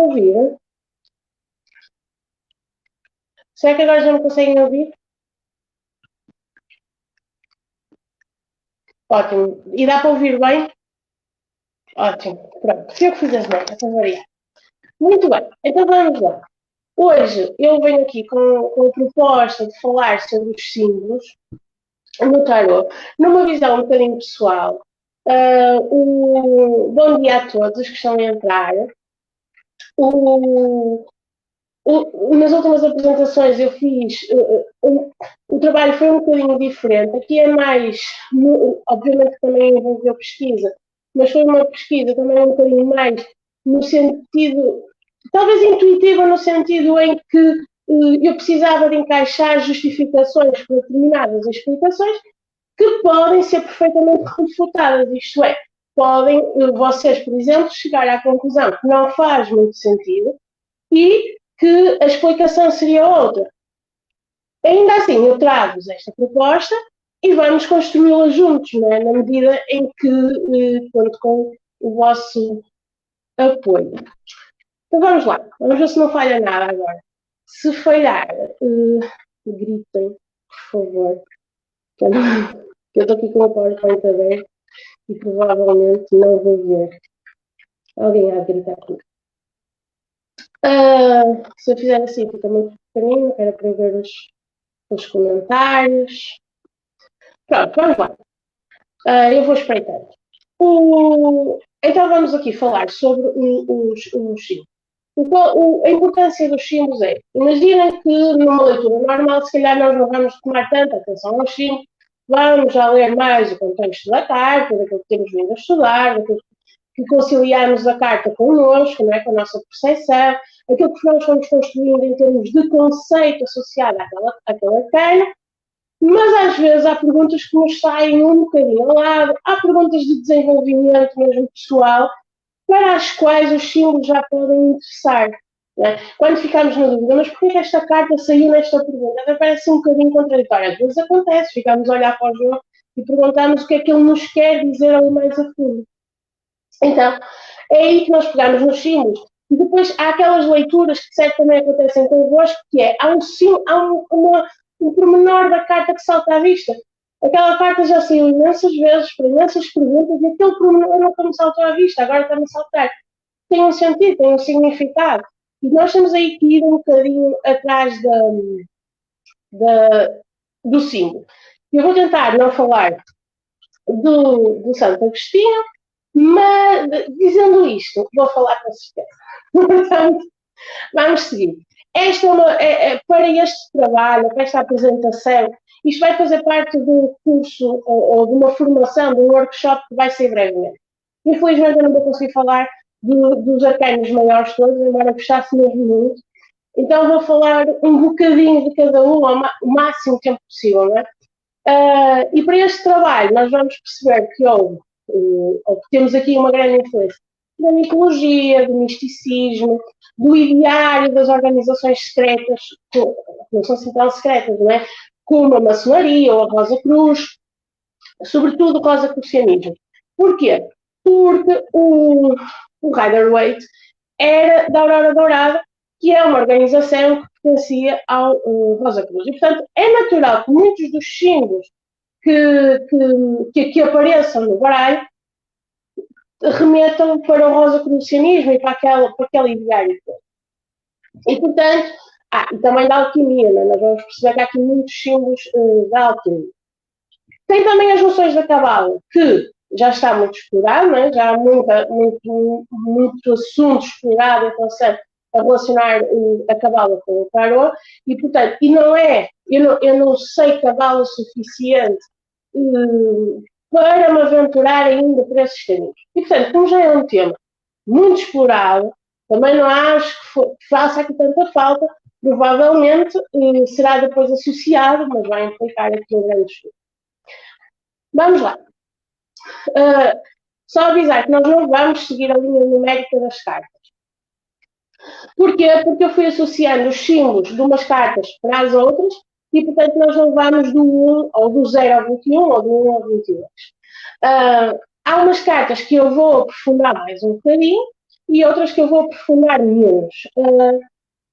ouvir? Será que agora já me conseguem ouvir? Ótimo. E dá para ouvir bem? Ótimo. Pronto. Se eu fiz as notas, para variar. Muito bem. Então vamos lá. Hoje eu venho aqui com a proposta de falar sobre os símbolos no tarot, numa visão um bocadinho pessoal. Bom dia a todos que estão a entrar. Nas últimas apresentações eu fiz, o trabalho foi um bocadinho diferente. Aqui é mais, obviamente também envolveu pesquisa, mas foi uma pesquisa também um bocadinho mais no sentido, talvez intuitiva, no sentido em que eu precisava de encaixar justificações para determinadas explicações que podem ser perfeitamente refutadas, isto é, podem vocês, por exemplo, chegar à conclusão que não faz muito sentido e que a explicação seria outra. Ainda assim, eu trago-vos esta proposta e vamos construí-la juntos, não é? Na medida em que conto com o vosso apoio. Então vamos lá, vamos ver se não falha nada agora. Se falhar, gritem, por favor, que eu estou aqui com o PowerPoint aberto e provavelmente não vou ver. Alguém há de gritar comigo. Se eu fizer assim, fica muito pequenino, era para ver os comentários. Pronto, vamos lá. Eu vou espreitando. Então vamos aqui falar sobre os símbolos. A importância dos símbolos é, imaginem que numa leitura normal, se calhar nós não vamos tomar tanta atenção aos símbolos, vamos já ler mais o contexto da carta, daquilo que temos vindo a estudar, daquilo que conciliamos a carta connosco, não é? Com a nossa percepção, aquilo que nós vamos construindo em termos de conceito associado àquela arcana, mas às vezes há perguntas que nos saem um bocadinho ao lado, há perguntas de desenvolvimento mesmo pessoal, para as quais os símbolos já podem interessar. É? Quando ficamos na dúvida, mas porquê que esta carta saiu nesta pergunta? Até parece um bocadinho contraditório. Às vezes acontece, ficamos a olhar para o jogo e perguntamos o que é que ele nos quer dizer ali mais a fundo. Então, é aí que nós pegamos nos símbolos. E depois há aquelas leituras que certamente acontecem convosco, que é, há um pormenor da carta que salta à vista. Aquela carta já saiu imensas vezes, para imensas perguntas, e aquele pormenor nunca me saltou à vista, agora está-me a saltar. Tem um sentido, tem um significado. E nós temos aí que ir um bocadinho atrás do símbolo. Eu vou tentar não falar do Santo Agostinho, mas, dizendo isto, vou falar com certeza. Portanto, vamos seguir. Para este trabalho, para esta apresentação, isto vai fazer parte de um curso ou de uma formação, de um workshop que vai ser brevemente. Infelizmente, eu não vou conseguir falar dos arcanos maiores todos, embora gostasse mesmo muito. Então, vou falar um bocadinho de cada um, o máximo tempo possível. Não é? E para este trabalho, nós vamos perceber que temos aqui uma grande influência da mitologia, do misticismo, do ideário das organizações secretas, que não são assim tão secretas, não é? Como a maçonaria ou a Rosa Cruz, sobretudo o rosacrucianismo. Porquê? Porque o Rider-Waite era da Aurora Dourada, que é uma organização que pertencia ao Rosa Cruz. E, portanto, é natural que muitos dos símbolos que apareçam no baralho remetam para o rosacrucianismo e para aquele ideário todo. E, portanto, e também da alquimia, né? Nós vamos perceber que há aqui muitos símbolos da alquimia. Tem também as noções da cabala, que já está muito explorado, né? Já há muito assunto explorado em relação a relacionar a cabala com o tarot, e, portanto, eu não sei cabala suficiente para me aventurar ainda por esses caminhos. E, portanto, como já é um tema muito explorado, também não acho que faça aqui tanta falta, provavelmente será depois associado, mas vai implicar aqui um grande estudo. Vamos lá. Só avisar que nós não vamos seguir a linha numérica das cartas. Porquê? Porque eu fui associando os símbolos de umas cartas para as outras e, portanto, nós não vamos do 1 ou do 0 ao 21 ou do 1 ao 22. Há umas cartas que eu vou aprofundar mais um bocadinho e outras que eu vou aprofundar menos.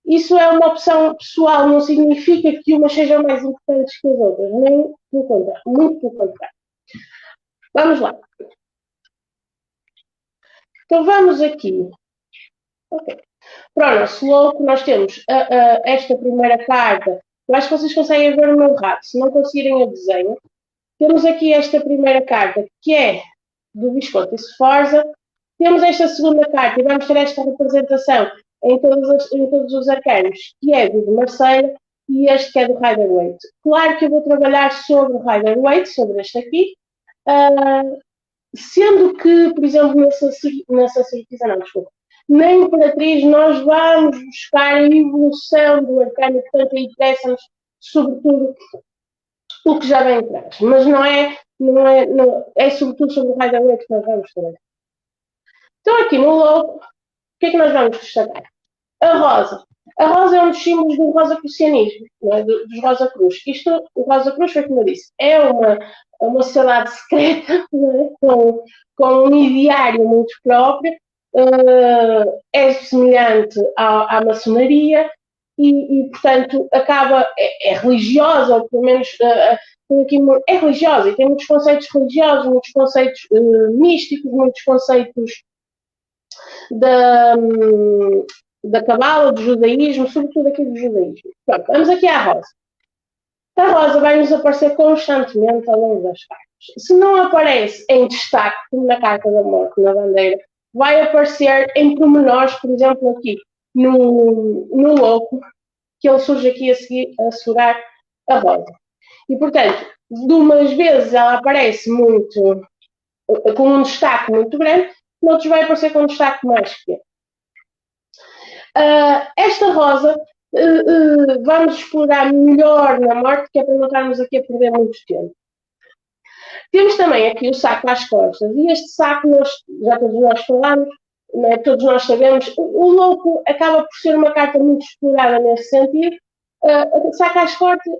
Isso é uma opção pessoal, não significa que umas sejam mais importantes que as outras, nem pelo contrário, muito pelo contrário. Vamos lá. Então vamos aqui. Ok. Para o nosso louco, nós temos esta primeira carta. Eu acho que vocês conseguem ver o meu rato. Se não conseguirem, eu desenho. Temos aqui esta primeira carta, que é do Visconti Sforza. Temos esta segunda carta, e vamos ter esta representação em todos os arcanos, que é do de Marselha, e este que é do Rider-Waite. Claro que eu vou trabalhar sobre o Rider-Waite, sobre este aqui, sendo que, por exemplo, na sacerdotisa, não, desculpa, na Imperatriz nós vamos buscar a evolução do arcano, portanto aí interessa-nos sobretudo o que já vem atrás, mas não é sobretudo sobre o Rider-Waite que nós vamos trabalhar. Então aqui no logo, o que é que nós vamos destacar? A rosa. A rosa é um dos símbolos do rosacrucianismo, é? Dos Rosa Cruz. O Rosa Cruz, foi como eu disse, é uma sociedade secreta, é? com um ideário muito próprio, é semelhante à maçonaria e, portanto, é religiosa, ou pelo menos é religiosa e tem muitos conceitos religiosos, muitos conceitos místicos, muitos conceitos da cabala, do judaísmo, sobretudo aqui do judaísmo. Pronto, vamos aqui à rosa. A rosa vai nos aparecer constantemente ao longo das cartas. Se não aparece em destaque, como na carta da morte, na bandeira, vai aparecer em pormenores, por exemplo, aqui no louco, que ele surge aqui a seguir a segurar a rosa. E, portanto, de umas vezes ela aparece muito, com um destaque muito grande, noutros vai aparecer com um destaque mais pequeno. Esta rosa vamos explorar melhor na morte, que é para não estarmos aqui a perder muito tempo. Temos também aqui o saco às costas, e este saco, todos nós falamos, né, todos nós sabemos, o louco acaba por ser uma carta muito explorada nesse sentido. O saco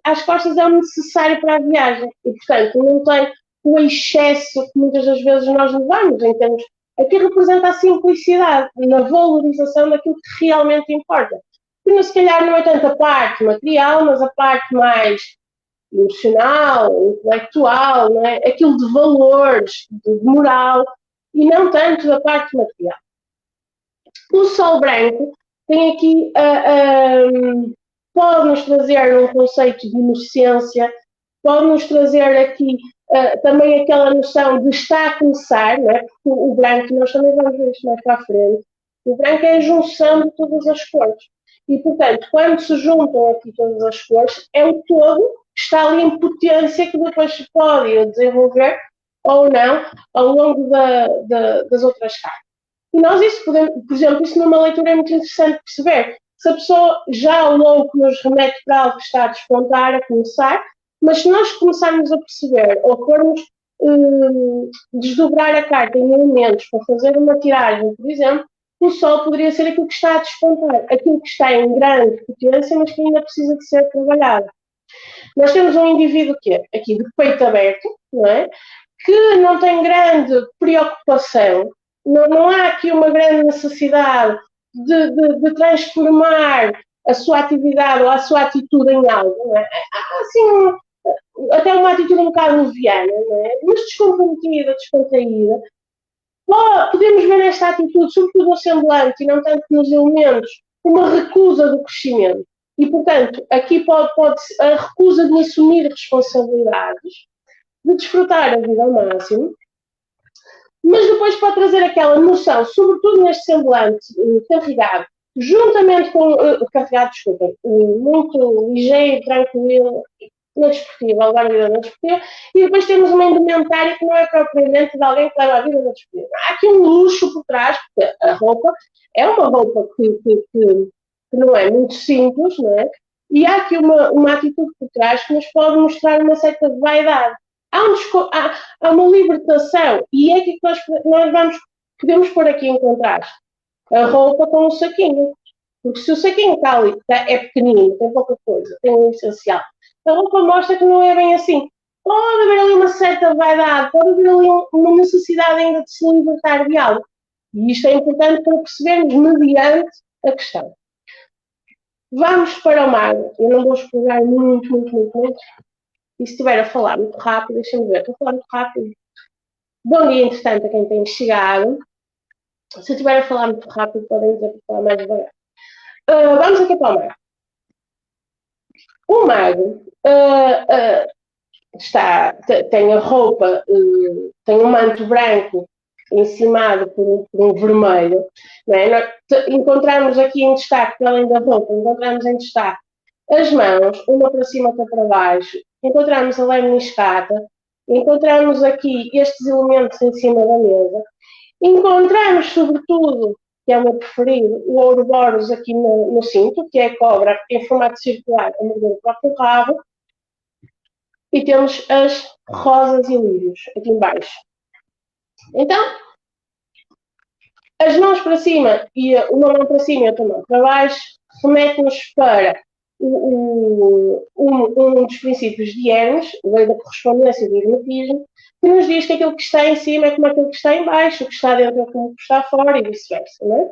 às costas é o necessário para a viagem, e portanto não tem o excesso que muitas das vezes nós levamos em termos. Aqui representa a simplicidade na valorização daquilo que realmente importa. E se calhar não é tanto a parte material, mas a parte mais emocional, intelectual, não é? Aquilo de valores, de moral, e não tanto da parte material. O sol branco tem aqui, pode-nos trazer um conceito de inocência, pode-nos trazer aqui também aquela noção de estar a começar, não é? Porque o branco, nós também vamos ver isto mais para a frente, o branco é a junção de todas as cores. E, portanto, quando se juntam aqui todas as cores, é o todo que está ali em potência que depois se pode desenvolver ou não ao longo das outras cartas. E nós isso podemos, por exemplo, isso numa leitura é muito interessante perceber. Se a pessoa já ao longo nos remete para algo que está a despontar, a começar, mas se nós começarmos a perceber ou formos desdobrar a carta em elementos para fazer uma tiragem, por exemplo, o sol poderia ser aquilo que está a despontar, aquilo que está em grande potência, mas que ainda precisa de ser trabalhado. Nós temos um indivíduo que é aqui de peito aberto, não é? Que não tem grande preocupação, não há aqui uma grande necessidade de transformar a sua atividade ou a sua atitude em algo, não é? Há assim, até uma atitude um bocado leviana, não é? Mas descomprometida, descontraída. Podemos ver nesta atitude, sobretudo no semblante e não tanto nos elementos, uma recusa do crescimento. E, portanto, aqui pode a recusa de assumir responsabilidades, de desfrutar a vida ao máximo, mas depois pode trazer aquela noção, sobretudo neste semblante carregado, juntamente com carregado, desculpa, muito ligeiro, tranquilo, na desportiva, levar a vida na desportiva, e depois temos uma indumentária que não é propriamente de alguém que leva a vida na desportiva. Há aqui um luxo por trás, porque a roupa é uma roupa que não é muito simples, não é? E há aqui uma atitude por trás que nos pode mostrar uma certa vaidade. Há uma libertação, e é que nós podemos pôr aqui em contraste a roupa com o saquinho. Porque se o saquinho está ali, é pequenino, tem pouca coisa, tem um essencial, a roupa mostra que não é bem assim. Pode haver ali uma certa vaidade, pode haver ali uma necessidade ainda de se libertar de algo. E isto é importante para percebermos mediante a questão. Vamos para o mago. Eu não vou explorar muito. E se estiver a falar muito rápido, deixa-me ver, estou a falar muito rápido. Bom dia, entretanto, a quem tem chegado. Se eu estiver a falar muito rápido, podem dizer para falar mais devagar. Vamos aqui para o mago. O mago tem a roupa, tem um manto branco encimado por um vermelho. Não é? Encontramos aqui em destaque, além da roupa, encontramos em destaque as mãos, uma para cima, outra para baixo. Encontramos a lemniscata. Encontramos aqui estes elementos em cima da mesa. Encontramos, sobretudo, que é o meu preferido, o Ouroboros aqui no cinto, que é a cobra em formato circular a morder o próprio rabo. E temos as rosas e lírios aqui embaixo. Então, as mãos para cima e uma mão para cima e outra mão para baixo remete-nos para um dos princípios de Hermes, a lei da correspondência e do hermetismo, que nos diz que aquilo que está em cima é como aquilo que está em baixo, o que está dentro é como o que está fora e vice-versa. Não é?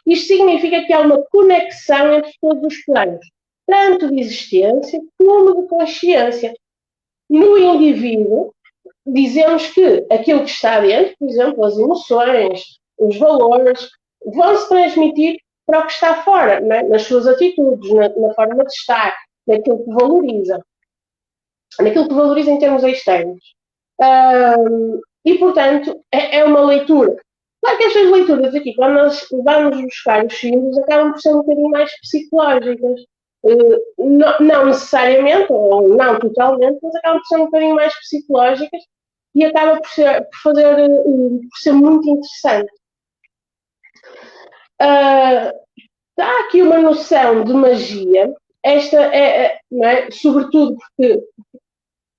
Isto significa que há uma conexão entre todos os planos, tanto de existência como de consciência. No indivíduo, dizemos que aquilo que está dentro, por exemplo, as emoções, os valores, vão se transmitir para o que está fora, né? Nas suas atitudes, na forma de estar, naquilo que valoriza em termos externos. E, portanto, é uma leitura. Claro que estas leituras aqui, quando nós vamos buscar os símbolos, acabam por ser um bocadinho mais psicológicas. Não necessariamente, ou não totalmente, mas acabam por ser um bocadinho mais psicológicas e acaba por ser muito interessante. Há aqui uma noção de magia, esta não é? Sobretudo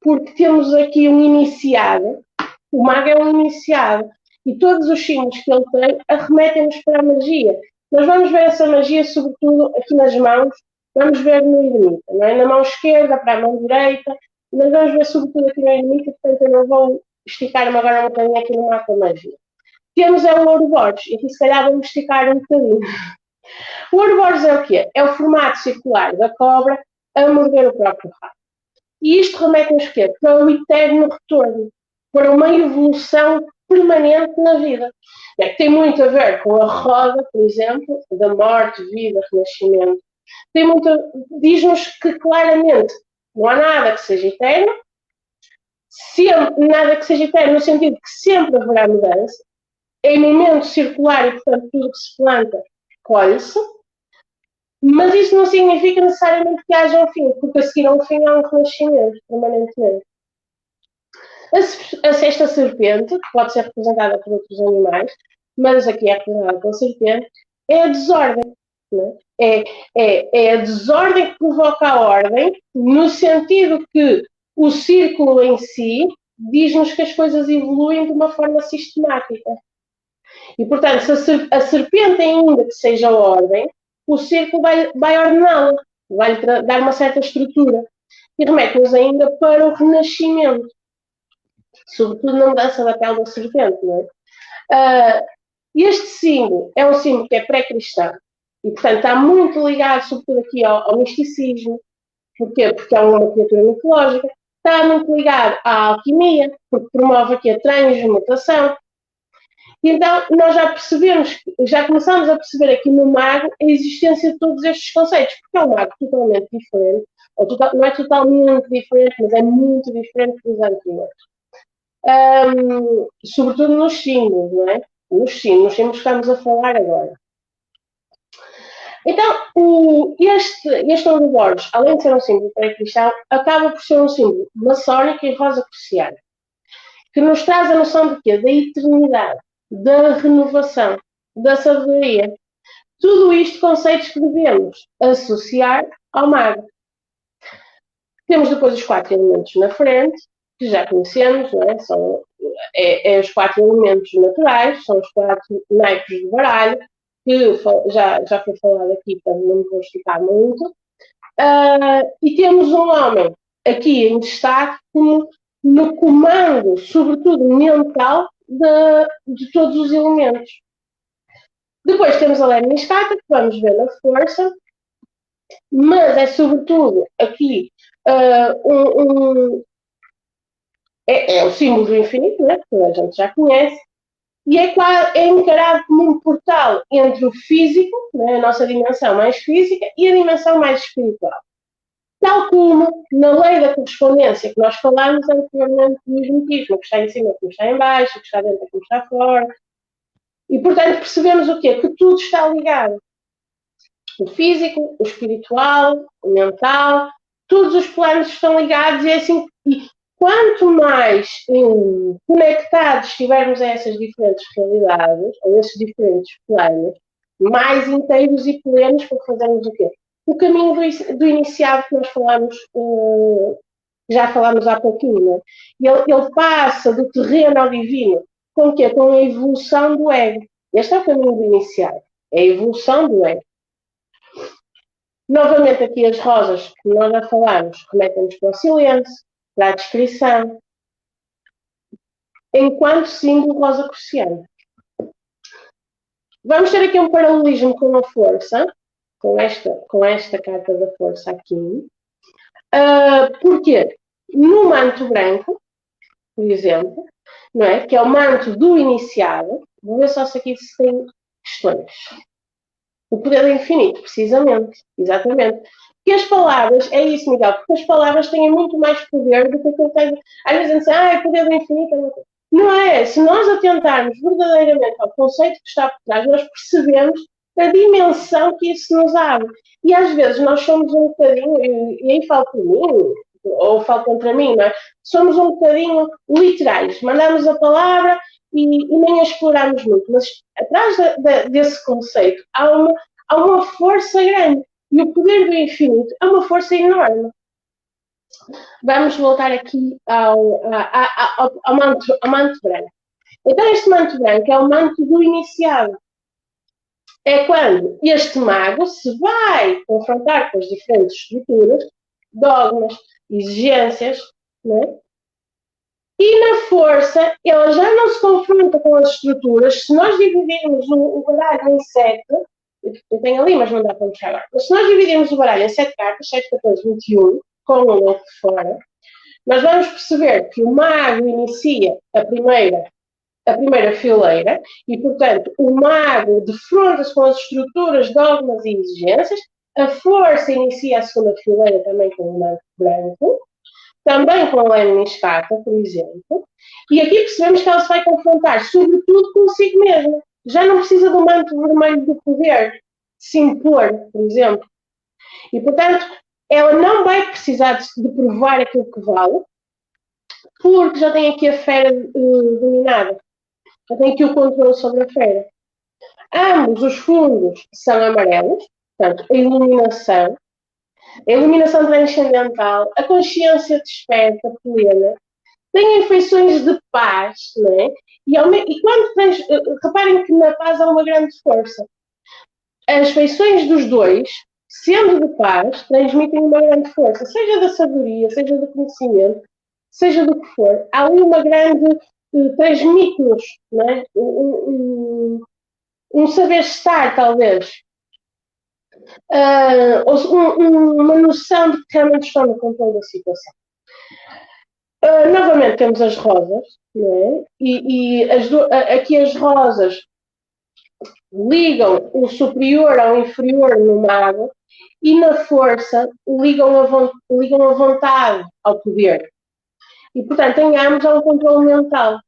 porque temos aqui um iniciado, o mago é um iniciado, e todos os símbolos que ele tem arremetem-nos para a magia. Nós vamos ver essa magia, sobretudo, aqui nas mãos, vamos ver no eremita, não é? Na mão esquerda para a mão direita, mas vamos ver sobretudo aqui no eremita, portanto eu não vou esticar-me agora um bocadinho aqui no mapa da magia. Temos o Ouroboros, e aqui se calhar vamos esticar um bocadinho. O Ouroboros é o quê? É o formato circular da cobra a morder o próprio rabo. E isto remete-nos o quê? Para o eterno retorno, para uma evolução permanente na vida. Tem muito a ver com a roda, por exemplo, da morte, vida, renascimento. Diz-nos que claramente não há nada que seja eterno, nada que seja eterno no sentido que sempre haverá mudança, em momento circular e, portanto, tudo que se planta colhe-se, mas isso não significa necessariamente que haja um fim, porque a seguir ao fim há um renascimento, permanentemente. Esta serpente, que pode ser representada por outros animais, mas aqui é representada pela serpente, é a desordem. Né? É a desordem que provoca a ordem, no sentido que o círculo em si diz-nos que as coisas evoluem de uma forma sistemática. E, portanto, se a serpente ainda que seja a ordem, o círculo vai ordená-la, vai dar uma certa estrutura. E remete-nos ainda para o renascimento, sobretudo na mudança da pele da serpente. Não é? Este símbolo é um símbolo que é pré-cristão e, portanto, está muito ligado, sobretudo aqui ao misticismo. Porquê? Porque é uma criatura mitológica. Está muito ligado à alquimia, porque promove aqui a transmutação. Então, nós já começamos a perceber aqui no mago a existência de todos estes conceitos, porque é um mago totalmente diferente, não é totalmente diferente, mas é muito diferente dos anteriores. Sobretudo nos símbolos, não é? Nos símbolos que estamos a falar agora. Então, este Ouroboros, além de ser um símbolo pré-cristão, acaba por ser um símbolo maçónico e rosa-cruciano, que nos traz a noção de quê? Da eternidade, da renovação, da sabedoria. Tudo isto conceitos que devemos associar ao mago. Temos depois os 4 elementos na frente, que já conhecemos, não é? São os 4 elementos naturais, são os 4 naipes de baralho, que já foi falado aqui, portanto não me vou explicar muito. E temos um homem aqui em destaque como no comando, sobretudo mental, de todos os elementos. Depois temos a lemniscata, que vamos ver na força, mas é sobretudo aqui é o símbolo do infinito, né, que toda a gente já conhece, e é encarado como um portal entre o físico, né, a nossa dimensão mais física, e a dimensão mais espiritual. Tal como na lei da correspondência que nós falámos anteriormente do hermetismo, que está em cima, que está em baixo, que está dentro, que está fora. E, portanto, percebemos o quê? Que tudo está ligado. O físico, o espiritual, o mental, todos os planos estão ligados e é assim. E quanto mais conectados estivermos a essas diferentes realidades, a esses diferentes planos, mais inteiros e plenos para fazermos o quê? O caminho do iniciado que nós falamos, já falámos há pouquinho, né? Ele passa do terreno ao divino, com o quê? Com a evolução do ego. Este é o caminho do iniciado, é a evolução do ego. Novamente aqui as rosas, que nós já falámos, remetem-nos para o silêncio, para a descrição, enquanto símbolo rosa cruciana. Vamos ter aqui um paralelismo com a força, com esta carta da força aqui. Porquê? No manto branco, por exemplo, não é? Que é o manto do iniciado, vou ver só se aqui se tem questões. O poder do infinito, precisamente, exatamente. Porque as palavras, é isso, Miguel, porque as palavras têm muito mais poder do que aquilo que tem. Às vezes dizem assim, é poder do infinito. Não é. Se nós atentarmos verdadeiramente ao conceito que está por trás, nós percebemos a dimensão que isso nos abre. E às vezes nós somos um bocadinho, e aí falo por mim, ou falo contra mim, não é? Somos um bocadinho literais. Mandamos a palavra e nem a exploramos muito. Mas atrás desse conceito há uma força grande. E o poder do infinito é uma força enorme. Vamos voltar aqui ao manto branco. Então, este manto branco é o manto do iniciado. É quando este mago se vai confrontar com as diferentes estruturas, dogmas, exigências, né? E na força, ela já não se confronta com as estruturas. Se nós dividirmos o baralho em 7, eu tenho ali, mas não dá para mostrar agora. Mas se nós dividirmos o baralho em 7 cartas, 7, 14, 21, com um outro de fora, nós vamos perceber que o mago inicia a primeira fileira e, portanto, o mago defronta-se com as estruturas, dogmas e exigências. A força inicia a segunda fileira também com o manto branco, também com a lemniscata, por exemplo. E aqui percebemos que ela se vai confrontar, sobretudo, consigo mesma. Já não precisa do manto vermelho do poder, de se impor, por exemplo. E, portanto, ela não vai precisar de provar aquilo que vale, porque já tem aqui a fera dominada. Já tem aqui o controle sobre a fera. Ambos os fundos são amarelos, portanto, a iluminação transcendental, a consciência desperta, plena, têm feições de paz, não é? E quando reparem que na paz há uma grande força. As feições dos dois, sendo de paz, transmitem uma grande força, seja da sabedoria, seja do conhecimento, seja do que for. Há ali uma grande. Transmite-nos, não é? Um saber estar, talvez. Uma noção de que realmente estão no controle da situação. Novamente temos as rosas, não é? E aqui as rosas ligam o superior ao inferior no mago e na força ligam a vontade ao poder. E, portanto, em ambos há um controle mental.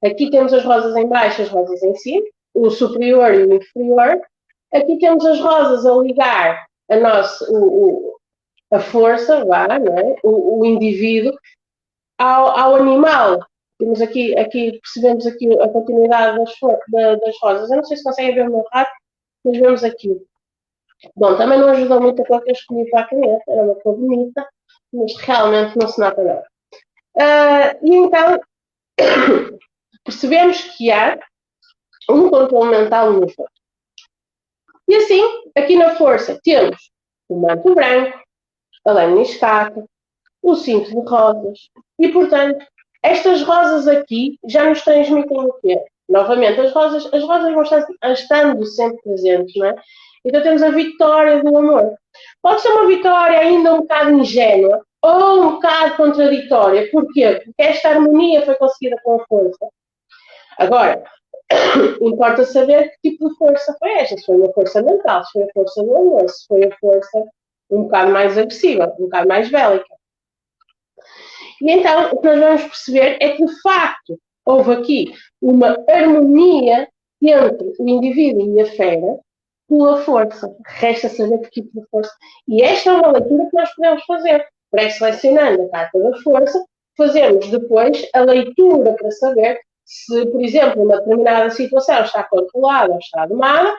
Aqui temos as rosas em baixo, as rosas em cima, o superior e o inferior. Aqui temos as rosas a ligar a força, não é? o indivíduo, ao animal. Temos aqui, percebemos aqui a continuidade das rosas. Eu não sei se conseguem ver o meu rato, mas vemos aqui. Bom, também não ajudou muito a cor que eu escolhi para a caneta, era uma cor bonita, mas realmente não se nota nada. E então, percebemos que há um controle mental no jogo. E assim, aqui na força, temos o manto branco, a lemniscata, o cinto de rosas. E, portanto, estas rosas aqui já nos transmitem o quê? novamente, as rosas vão estando sempre presentes, não é? Então temos a vitória do amor. Pode ser uma vitória ainda um bocado ingênua ou um bocado contraditória. Porquê? Porque esta harmonia foi conseguida com a força. Agora, importa saber que tipo de força foi esta. Se foi uma força mental, se foi a força do amor, se foi a força um bocado mais agressiva, um bocado mais bélica. E então, o que nós vamos perceber é que, de facto, houve aqui uma harmonia entre o indivíduo e a fera pela força. Resta saber que tipo de força. E esta é uma leitura que nós podemos fazer. Pré-selecionando a carta da força, fazemos depois a leitura para saber se, por exemplo, uma determinada situação está controlada ou está domada,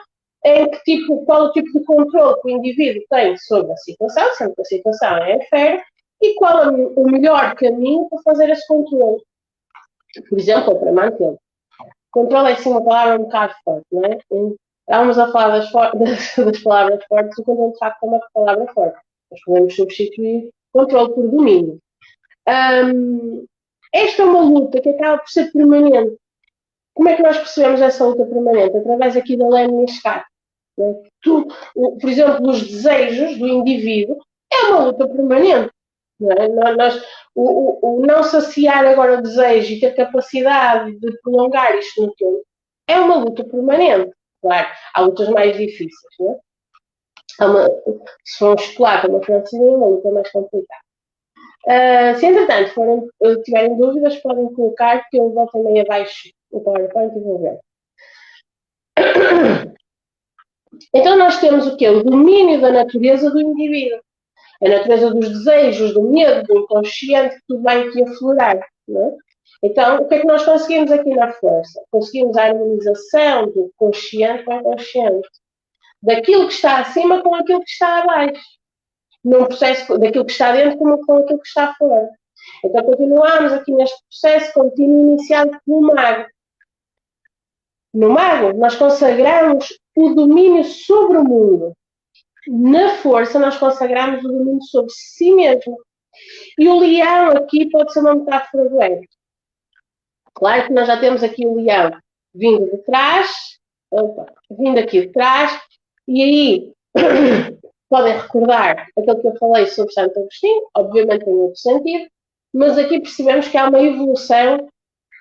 qual o tipo de controle que o indivíduo tem sobre a situação, sendo que a situação é a fera, e qual é o melhor caminho para fazer esse controle. Por exemplo, para mantê-lo. Controle é sim uma palavra um bocado forte, não é? Estávamos a falar das palavras fortes, o controle de facto é uma palavra forte. Nós podemos substituir controle por domínio. Esta é uma luta que acaba por ser permanente. Como é que nós percebemos essa luta permanente? Através aqui da lei de escape. Por exemplo, os desejos do indivíduo é uma luta permanente. Não é? O não saciar agora o desejo e ter capacidade de prolongar isto no tempo é uma luta permanente. Claro, há lutas mais difíceis. Não é? Se for um chocolate ou uma francesinha, é uma luta mais complicada. Se entretanto tiverem dúvidas, podem colocar que eu volto meio abaixo o PowerPoint e vou ver. Então nós temos o quê? O domínio da natureza do indivíduo. A natureza dos desejos, do medo, do inconsciente, que tudo vai aqui aflorar. Não é? Então, o que é que nós conseguimos aqui na força? Conseguimos a harmonização do consciente com o inconsciente. Daquilo que está acima com aquilo que está abaixo. Num processo daquilo que está dentro com aquilo que está fora. Então, continuamos aqui neste processo contínuo iniciado pelo mago. No mago, nós consagramos o domínio sobre o mundo. Na força, nós consagramos o domínio sobre si mesmo. E o leão aqui pode ser uma metáfora do ego. Claro que nós já temos aqui o leão vindo de trás, vindo aqui de trás, e aí podem recordar aquilo que eu falei sobre Santo Agostinho, obviamente em outro sentido, mas aqui percebemos que há uma evolução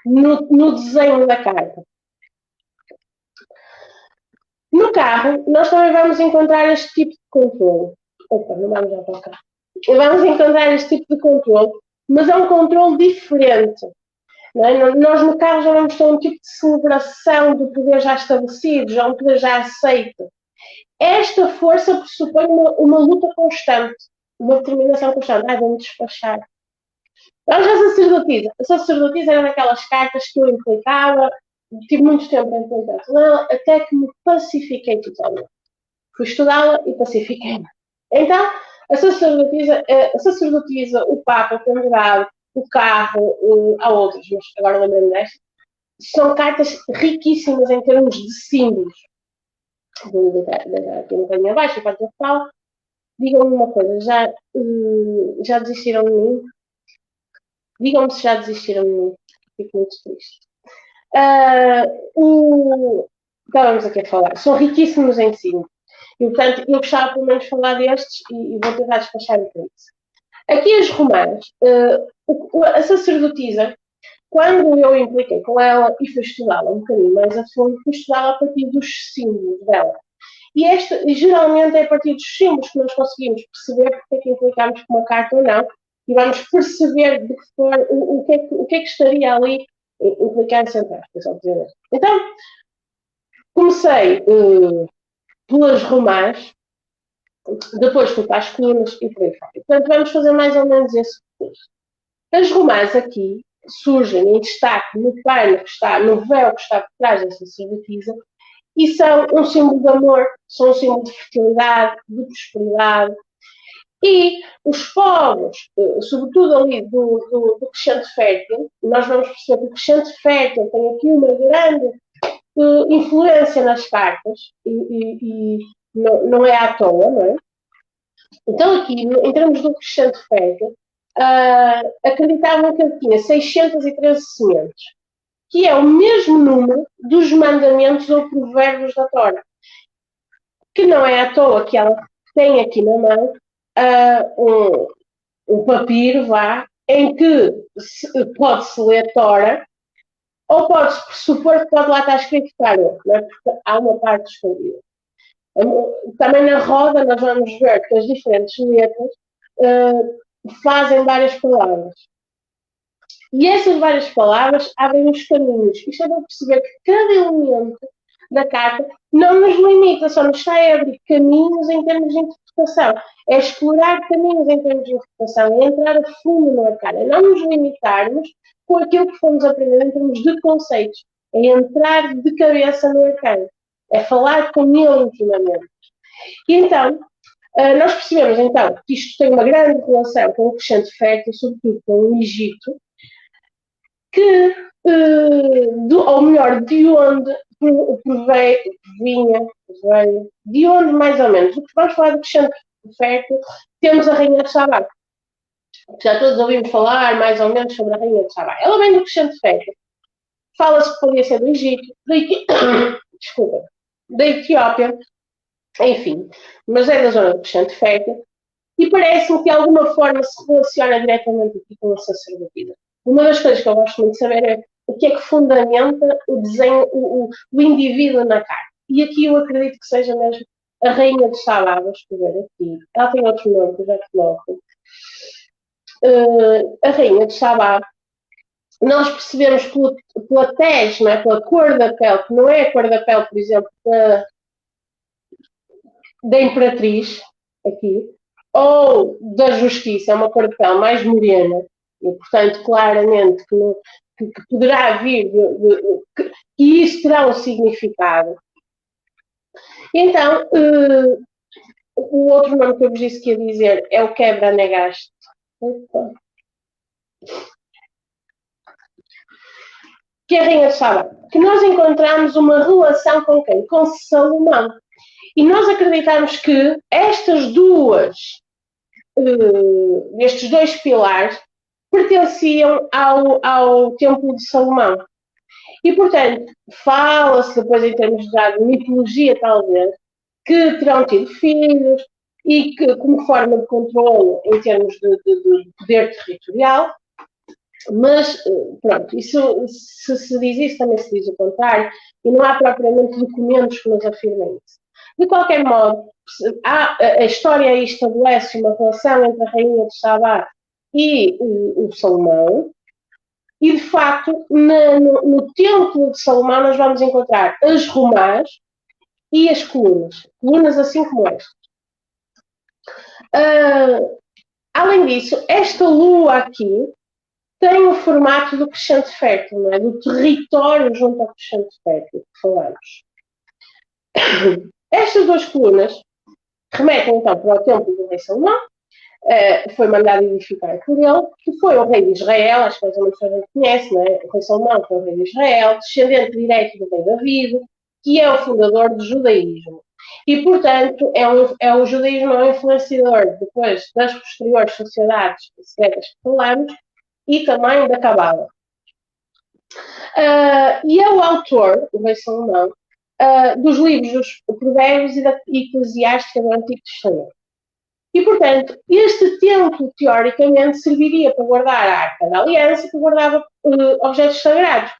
no desenho da carta. No carro, nós também vamos encontrar este tipo de controle. Opa, não vamos já para o carro. Vamos encontrar este tipo de controle, mas é um controle diferente. Não é? Nós no carro já vamos ter um tipo de celebração do poder já estabelecido, já um poder já aceito. Esta força pressupõe uma luta constante, uma determinação constante. Vamos despachar. Vamos à sacerdotisa. A sacerdotisa era daquelas cartas que eu implicava, tive muito tempo a implicar com ela, até que me pacifiquei totalmente. Fui estudá-la e pacifiquei-me. Então, a sacerdotisa, o Papa, o Pendurado, o carro, há outras, mas agora lembrei-me desta, são cartas riquíssimas em termos de símbolos. Vou deixar aqui um bocadinho abaixo, enquanto eu falo. Digam-me uma coisa, já desistiram de mim? Digam-me se já desistiram de mim. Fico muito triste. Estávamos aqui a falar. São riquíssimos em símbolos. E, portanto, eu gostava pelo menos de falar destes e vou tentar despachar o isso. Aqui as romãs, a sacerdotisa, quando eu impliquei com ela e fui estudá-la um bocadinho mais a fundo, fui estudá-la a partir dos símbolos dela. E geralmente é a partir dos símbolos que nós conseguimos perceber porque é que implicamos com uma carta ou não, e vamos perceber de que for, o que é que estaria ali implicado entre aspas, obviamente. Então, comecei pelas romãs, depois fui para as colunas e por aí fora. Portanto, vamos fazer mais ou menos esse percurso. As romãs aqui surgem em destaque no pano que está, no véu que está por trás dessa sacerdotisa, e são um símbolo de amor, são um símbolo de fertilidade, de prosperidade. E os povos, sobretudo ali do crescente fértil, nós vamos perceber que o crescente fértil tem aqui uma grande influência nas cartas, e não é à toa, não é? Então aqui, em termos do crescente fértil, acreditavam que ele tinha 613 sementes. que é o mesmo número dos mandamentos ou provérbios da Torá. Que não é à toa que ela tem aqui na mão um papiro, em que pode-se ler Torá, ou pode-se pressupor que pode lá estar escrito Torá, não é? Porque há uma parte escondida. Também na roda nós vamos ver que as diferentes letras fazem várias palavras. E essas várias palavras abrem os caminhos. Isto é para perceber que cada elemento da carta não nos limita, só nos está a abrir caminhos em termos de interpretação. É explorar caminhos em termos de interpretação, é entrar a fundo no arcano, é não nos limitarmos com aquilo que fomos aprender em termos de conceitos, é entrar de cabeça no arcano, é falar com ele intimamente. E então, nós percebemos então que isto tem uma grande relação com o crescente fértil, sobretudo com o Egito, que, ou melhor, de onde veio, de onde mais ou menos, o que vamos falar do crescente fértil, temos a Rainha de Sabá. Já todos ouvimos falar mais ou menos sobre a Rainha de Sabá. Ela vem do crescente fértil. Fala-se que podia ser do Egito, desculpa, da Etiópia, enfim, mas é da zona do crescente fértil, e parece-me que de alguma forma se relaciona diretamente aqui com a sacerdotisa. Uma das coisas que eu gosto muito de saber é o que fundamenta o desenho, o indivíduo na carta. E aqui eu acredito que seja mesmo a Rainha de Sabá, vou escrever aqui. Ela tem outro nome que eu já te coloco. A Rainha de Sabá, nós percebemos pela tez, não é? Pela cor da pele, que não é a cor da pele, por exemplo, da Imperatriz, aqui, ou da Justiça, é uma cor de pele mais morena, e portanto claramente que poderá vir e isso terá um significado. Então, o outro nome que eu vos disse que ia dizer é o quebra-negaste. Que é a Rainha de Sabá. Que nós encontramos uma relação com quem? Com Salomão. E nós acreditamos que estas estes dois pilares pertenciam ao Templo de Salomão. E, portanto, fala-se depois em termos de mitologia, talvez, que terão tido filhos e que, como forma de controle em termos de poder territorial, mas, pronto, isso, se diz isso, também se diz o contrário, e não há propriamente documentos que nos afirmem isso. De qualquer modo, a história aí estabelece uma relação entre a Rainha de Sabá e o Salomão, e, de facto, no Templo de Salomão nós vamos encontrar as romãs e as colunas assim como esta. Além disso, esta lua aqui tem o formato do crescente fértil, não é? Do território junto ao crescente fértil que falamos. Estas duas colunas remetem então para o templo do rei Salomão, foi mandado edificar por ele, que foi o rei de Israel, acho que mais ou menos a gente conhece, não é? O rei Salomão foi o rei de Israel, descendente direto do rei David, que é o fundador do judaísmo. E, portanto, o judaísmo é um influenciador depois das posteriores sociedades secretas que falamos e também da Cabala. E é o autor, o rei Salomão, dos livros dos Provérbios e da Eclesiástica do Antigo Testamento. E, portanto, este templo, teoricamente, serviria para guardar a Arca da Aliança, que guardava objetos sagrados,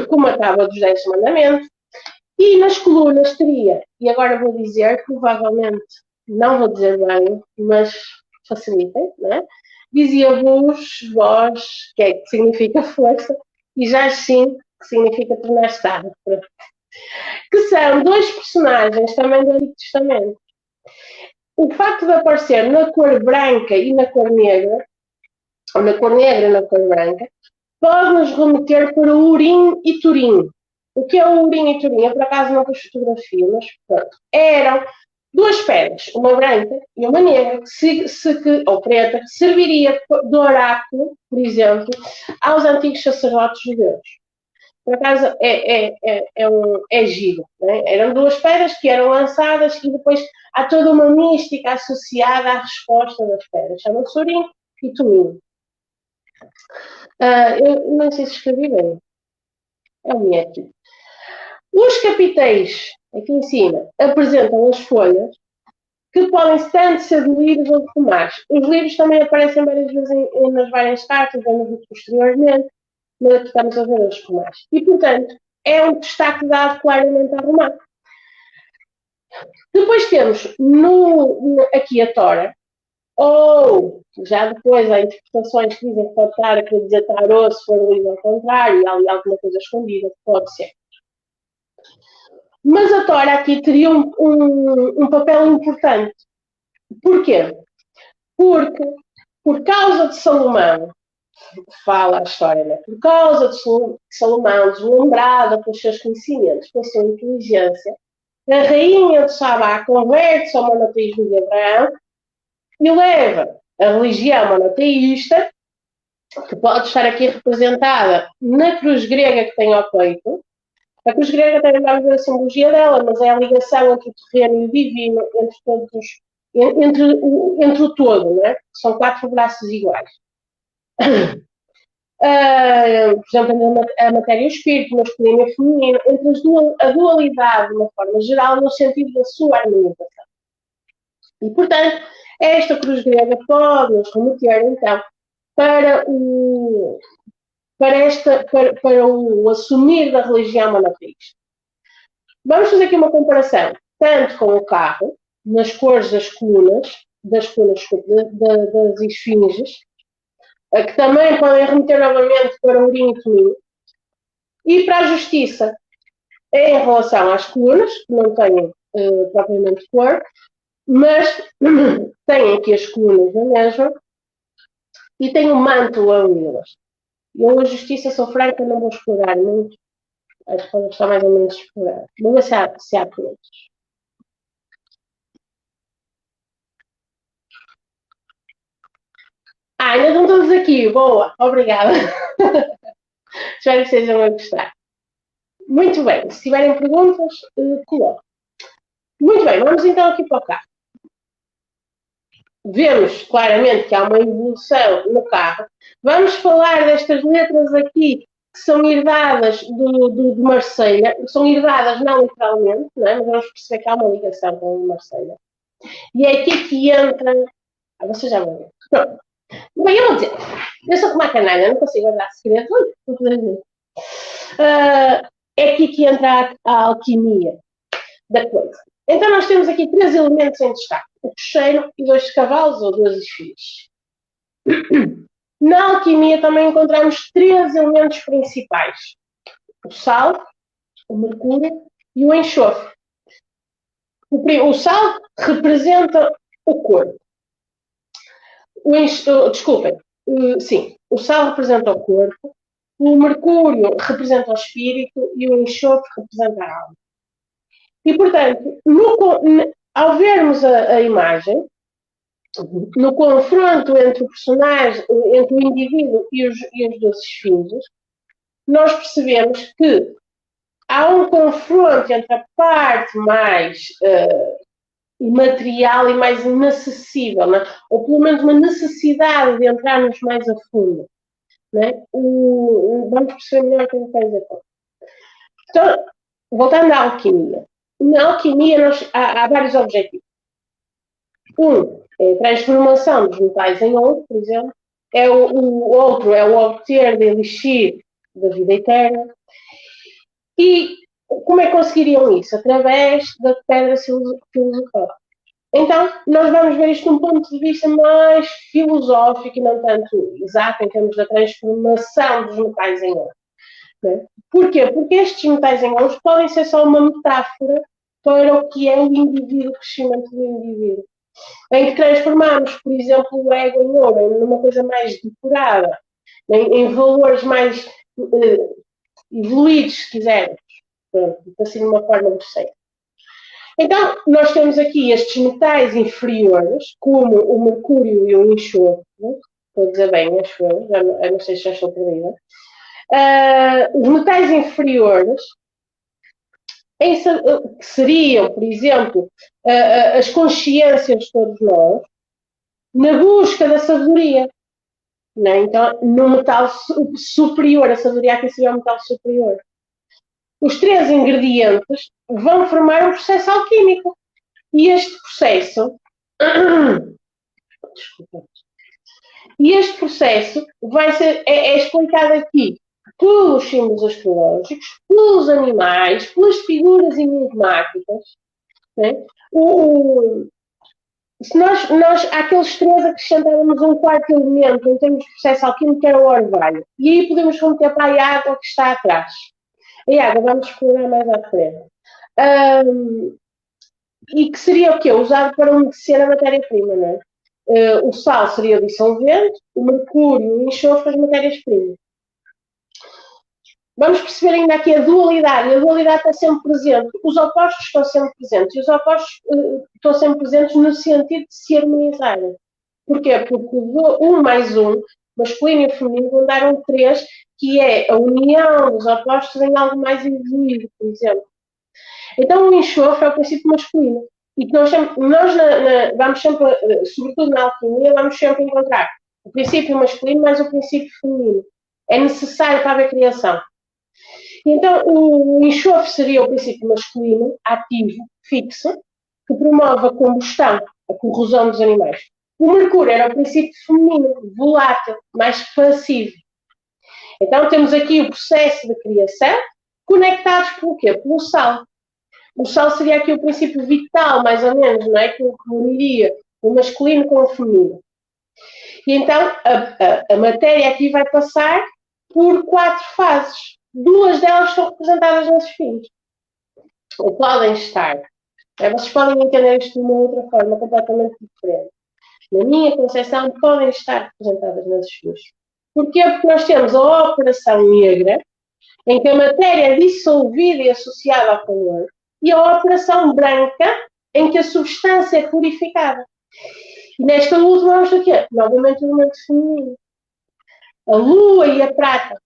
como a Tábua dos 10 Mandamentos, e nas colunas teria, e agora vou dizer, provavelmente, não vou dizer bem, mas facilitem, não é? Dizia-vos, vós, que significa força, e já sim, que significa tornar-se água. Que são dois personagens também do Antigo Testamento. O facto de aparecer na cor branca e na cor negra, ou na cor negra e na cor branca, pode nos remeter para o Urim e Turim. O que é o Urim e Turim? Eu, por acaso, não pus fotografia, mas pronto. Eram duas pedras, uma branca e uma negra, ou preta, que serviria de oráculo, por exemplo, aos antigos sacerdotes judeus. Por acaso, é giro. Né? Eram duas pedras que eram lançadas e depois há toda uma mística associada à resposta das pedras. Chama-se Urim e Tumim. Eu não sei se escrevi bem. É o método. Os capitéis, aqui em cima, apresentam as folhas que podem tanto ser de livros ou de romanos. Os livros também aparecem várias vezes nas várias cartas, vamos posteriormente, mas aqui estamos a ver os romanos. E, portanto, é um destaque dado claramente ao romano. Depois temos aqui a tora, ou já depois há interpretações que dizem que pode estar a querer dizer tarô, se for o livro ao contrário, e há ali alguma coisa escondida, pode ser. Mas a tora aqui teria um papel importante. Porquê? Porque, por causa de Salomão, fala a história, né? Por causa de Salomão, deslumbrada pelos seus conhecimentos, pela sua inteligência, a rainha de Sabá converte-se ao monoteísmo de Abraão e leva a religião monoteísta, que pode estar aqui representada na cruz grega que tem ao peito. A cruz grega também vamos ver a simbologia dela, mas é a ligação entre o terreno e o divino, entre todos, entre o todo, não é? São 4 braços iguais. Por exemplo, a matéria e o espírito, masculino e feminino, entre a dualidade de uma forma geral, no sentido da sua harmonização. E, portanto, esta cruz grega pode nos remeter, então, para o assumir da religião monoteísta. Vamos fazer aqui uma comparação, tanto com o carro, nas cores das colunas das esfinges, que também podem remeter novamente para o urim e tumim, e para a justiça, em relação às colunas, que não têm propriamente cor, mas têm aqui as colunas da mesma, e tem o manto a uni-las. Eu, a justiça, sou franca, não vou explorar muito, as coisas estão mais ou menos exploradas. Vou ver se há perguntas. Ainda estão todos aqui, boa, obrigada. Espero que estejam a gostar. Muito bem, se tiverem perguntas, coloquem. Muito bem, vamos então aqui para o carro. Vemos claramente que há uma evolução no carro. Vamos falar destas letras aqui que são herdadas de Marselha. São herdadas não literalmente, não é? Mas vamos perceber que há uma ligação com Marselha. E é aqui que entra... vocês já vão ver. Pronto. Bem, eu vou dizer. Eu sou como a canalha, não consigo guardar segredos. É aqui que entra a alquimia da coisa. Então, nós temos aqui 3 elementos em destaque: o cocheiro e 2 cavalos ou 2 esfinges. Na alquimia também encontramos 3 elementos principais: o sal, o mercúrio e o enxofre. O sal representa o corpo. Desculpem, sim, o sal representa o corpo, o mercúrio representa o espírito e o enxofre representa a alma. E, portanto, ao vermos a imagem, no confronto entre o personagem, entre o indivíduo e os 2 esfinges, nós percebemos que há um confronto entre a parte mais imaterial e mais inacessível, né? Ou pelo menos uma necessidade de entrarmos mais a fundo. Né? Vamos perceber melhor o que ele quer dizer. Então, voltando à alquimia. Na alquimia há vários objetivos. É a transformação dos metais em ouro, por exemplo. O outro é o obter de elixir da vida eterna. E como é que conseguiriam isso? Através da pedra filosofal. Então, nós vamos ver isto de um ponto de vista mais filosófico e não tanto exato em termos da transformação dos metais em ouro. Né? Porquê? Porque estes metais em ouro podem ser só uma metáfora para o que é o indivíduo, o crescimento do indivíduo. Em que transformamos, por exemplo, o ego em ouro, numa coisa mais depurada, em valores mais evoluídos, se quisermos. Assim, de uma forma grosseira. Então, nós temos aqui estes metais inferiores, como o mercúrio e o enxofre, estou a dizer bem, eu não sei se já estou perdida. Os metais inferiores, que seriam, por exemplo, as consciências de todos nós, na busca da sabedoria. Né? Então, no metal superior, a sabedoria aqui seria o metal superior. os 3 ingredientes vão formar um processo alquímico. E este processo... Desculpa. E este processo é explicado aqui pelos símbolos astrológicos, pelos animais, pelas figuras enigmáticas. Né? Se nós àqueles 3 acrescentávamos um quarto elemento em termos de processo alquímico, que era o orvalho. E aí podemos remeter para a água que está atrás. A água vamos explorar mais à frente. E que seria o quê? Usado para umedecer a matéria-prima, não é? O sal seria o dissolvente, o mercúrio e o enxofre as matérias-primas. Vamos perceber ainda aqui a dualidade. A dualidade está sempre presente. Os opostos estão sempre presentes. E os opostos estão sempre presentes no sentido de se harmonizarem. Porquê? Porque 1 mais 1, masculino e feminino, vão dar um 3, que é a união dos opostos em algo mais evoluído, por exemplo. Então, o enxofre é o princípio masculino. E que nós vamos sempre, sobretudo na alquimia, vamos sempre encontrar o princípio masculino mais o princípio feminino. É necessário para haver criação. Então, o enxofre seria o princípio masculino, ativo, fixo, que promove a combustão, a corrosão dos animais. O mercúrio era o princípio feminino, volátil, mais passivo. Então, temos aqui o processo de criação, conectados pelo quê? Pelo sal. O sal seria aqui o princípio vital, mais ou menos, não é? Que uniria o masculino com o feminino. E então, a matéria aqui vai passar por 4 fases. 2 delas são representadas nesses fins. Ou podem estar. Vocês podem entender isto de uma outra forma, completamente diferente. Na minha concepção, podem estar representadas nesses fins. Porquê? Porque nós temos a operação negra, em que a matéria é dissolvida e associada ao calor, e a operação branca, em que a substância é purificada. E nesta última vamos ter o quê? Novamente o elemento feminino. A lua e a prata.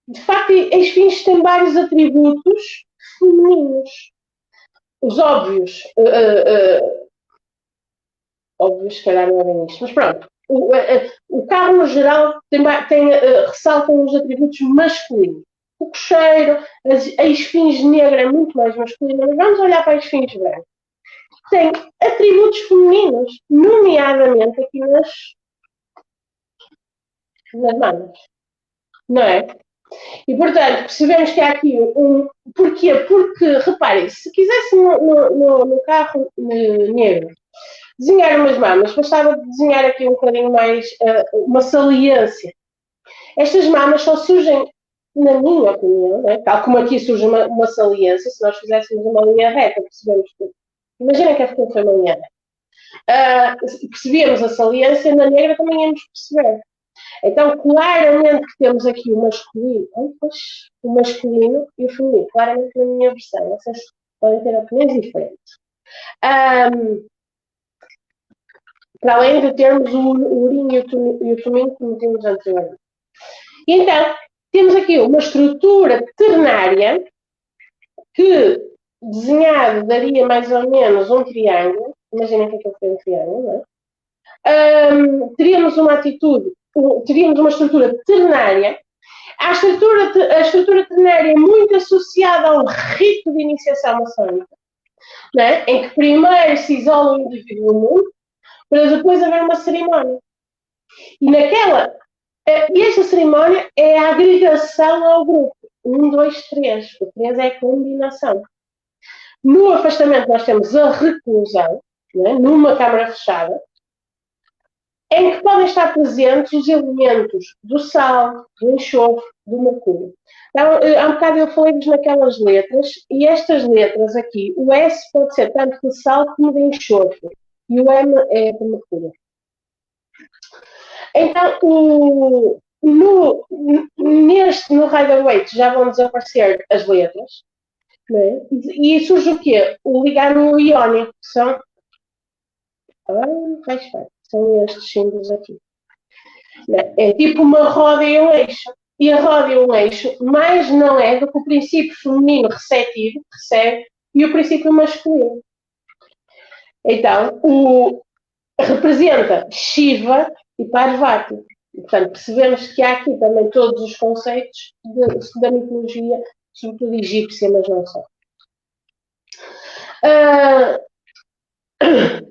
De facto, as fins têm vários atributos femininos. Os óbvios. Óbvios, se calhar não é bem isto, mas pronto. O carro, no geral, ressaltam os atributos masculinos. O cocheiro, a esfinge negra é muito mais masculina, mas vamos olhar para a esfinge branca. Tem atributos femininos, nomeadamente aqui nas mamas. Não é? E, portanto, percebemos que há aqui Porquê? Porque, reparem, se quisesse no carro negro desenhar umas mamas, bastava desenhar aqui um bocadinho mais uma saliência. Estas mamas só surgem, na minha opinião, né? Tal como aqui surge uma saliência, se nós fizéssemos uma linha reta, percebemos que... Imagina que a foto foi uma linha reta. Percebemos a saliência, na negra também íamos perceber. Então, claramente que temos aqui o masculino e o feminino. Claramente na minha versão. Vocês podem ter opiniões diferentes. Para além de termos o urim e o tumim, como tínhamos anteriormente. Então, temos aqui uma estrutura ternária que, desenhado, daria mais ou menos um triângulo. Imaginem que aquilo foi um triângulo, não é? Teríamos uma estrutura ternária. A estrutura ternária é muito associada ao rito de iniciação maçónica, não é? Em que primeiro se isola o indivíduo no mundo, para depois haver uma cerimónia. E esta cerimónia é a agregação ao grupo. 1, 2, 3. O 3 é a combinação. No afastamento nós temos a reclusão, não é? Numa câmara fechada, em que podem estar presentes os elementos do sal, do enxofre, do mercúrio. Então, há um bocado eu falei-vos naquelas letras, e estas letras aqui, o S pode ser tanto de sal como de enxofre, e o M é de mercúrio. Então, no Rider-Waite já vão desaparecer as letras, né? E surge o quê? O ligado iónico, que são... São estes símbolos aqui. É tipo uma roda e um eixo. E a roda e um eixo mais não é do que o princípio feminino receptivo, que recebe, e o princípio masculino. Então, representa Shiva e Parvati. Portanto, percebemos que há aqui também todos os conceitos da mitologia, sobretudo egípcia, mas não só.